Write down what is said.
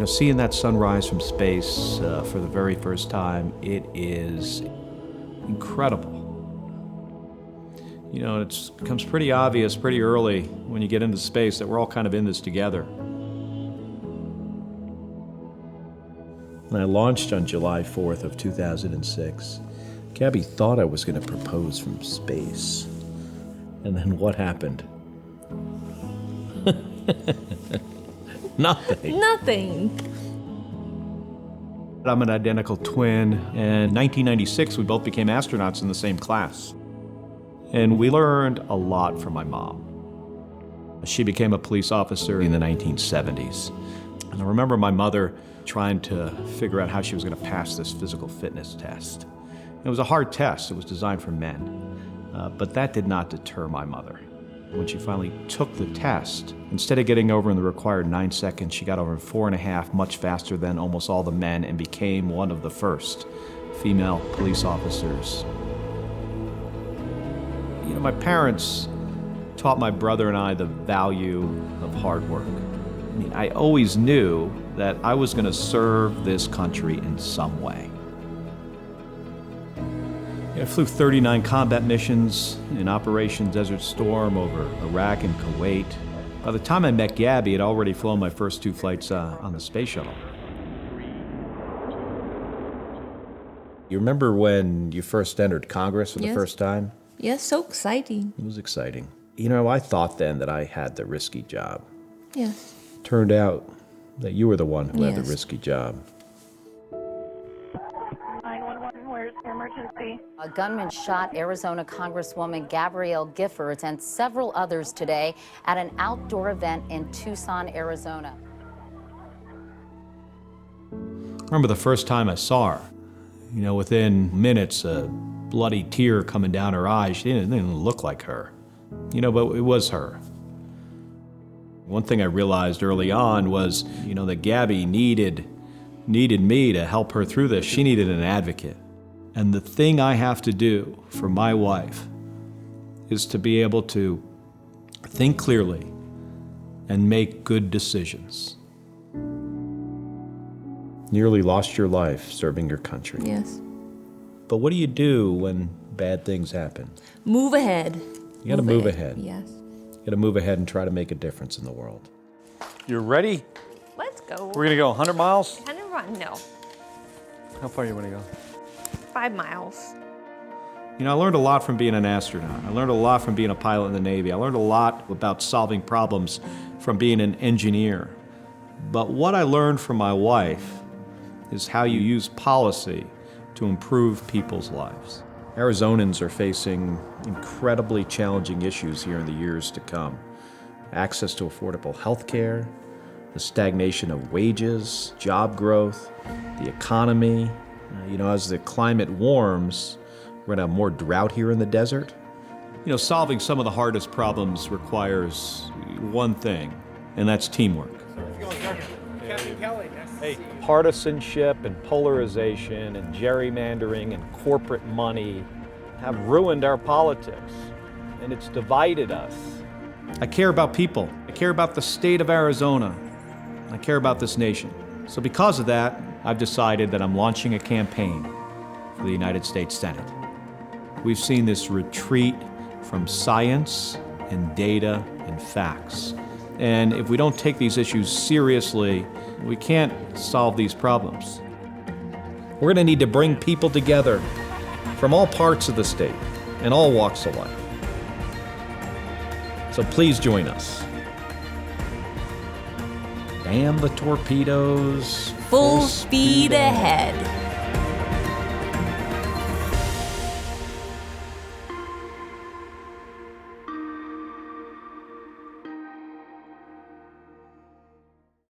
Seeing that sunrise from space for the very first time, it is incredible. It becomes pretty obvious pretty early when you get into space that we're all kind of in this together. When I launched on July 4th of 2006, Gabby thought I was going to propose from space. And then what happened? Nothing. Nothing. I'm an identical twin, and in 1996 we both became astronauts in the same class. And we learned a lot from my mom. She became a police officer in the 1970s. And I remember my mother trying to figure out how she was going to pass this physical fitness test. It was a hard test. It was designed for men. But that did not deter my mother. When she finally took the test, instead of getting over in the required 9 seconds, she got over in 4.5, much faster than almost all the men, and became one of the first female police officers. My parents taught my brother and I the value of hard work. I always knew that I was going to serve this country in some way. I flew 39 combat missions in Operation Desert Storm over Iraq and Kuwait. By the time I met Gabby, I'd already flown my first 2 flights on the space shuttle. You remember when you first entered Congress for the first time? Yes, so exciting. It was exciting. I thought then that I had the risky job. Yes. Turned out that you were the one who had the risky job. 911, where's the emergency? A gunman shot Arizona Congresswoman Gabrielle Giffords and several others today at an outdoor event in Tucson, Arizona. I remember the first time I saw her. Within minutes, a bloody tear coming down her eye. She didn't even look like her. But it was her. One thing I realized early on was, that Gabby needed me to help her through this. She needed an advocate. And the thing I have to do for my wife is to be able to think clearly and make good decisions. Nearly lost your life serving your country. Yes. But what do you do when bad things happen? Move ahead. You gotta move ahead. Yes. You gotta move ahead and try to make a difference in the world. You're ready? Let's go. We're gonna go 100 miles? 100 miles? No, How far you wanna go? 5 miles. I learned a lot from being an astronaut. I learned a lot from being a pilot in the Navy. I learned a lot about solving problems from being an engineer. But what I learned from my wife is how you use policy to improve people's lives. Arizonans are facing incredibly challenging issues here in the years to come. Access to affordable health care, the stagnation of wages, job growth, the economy. As the climate warms, we're gonna have more drought here in the desert. Solving some of the hardest problems requires one thing, and that's teamwork. Hey, partisanship and polarization and gerrymandering and corporate money have ruined our politics, and it's divided us. I care about people. I care about the state of Arizona. I care about this nation. So because of that, I've decided that I'm launching a campaign for the United States Senate. We've seen this retreat from science and data and facts. And if we don't take these issues seriously, we can't solve these problems. We're gonna need to bring people together from all parts of the state and all walks of life. So please join us. Damn the torpedoes. Full speed ahead.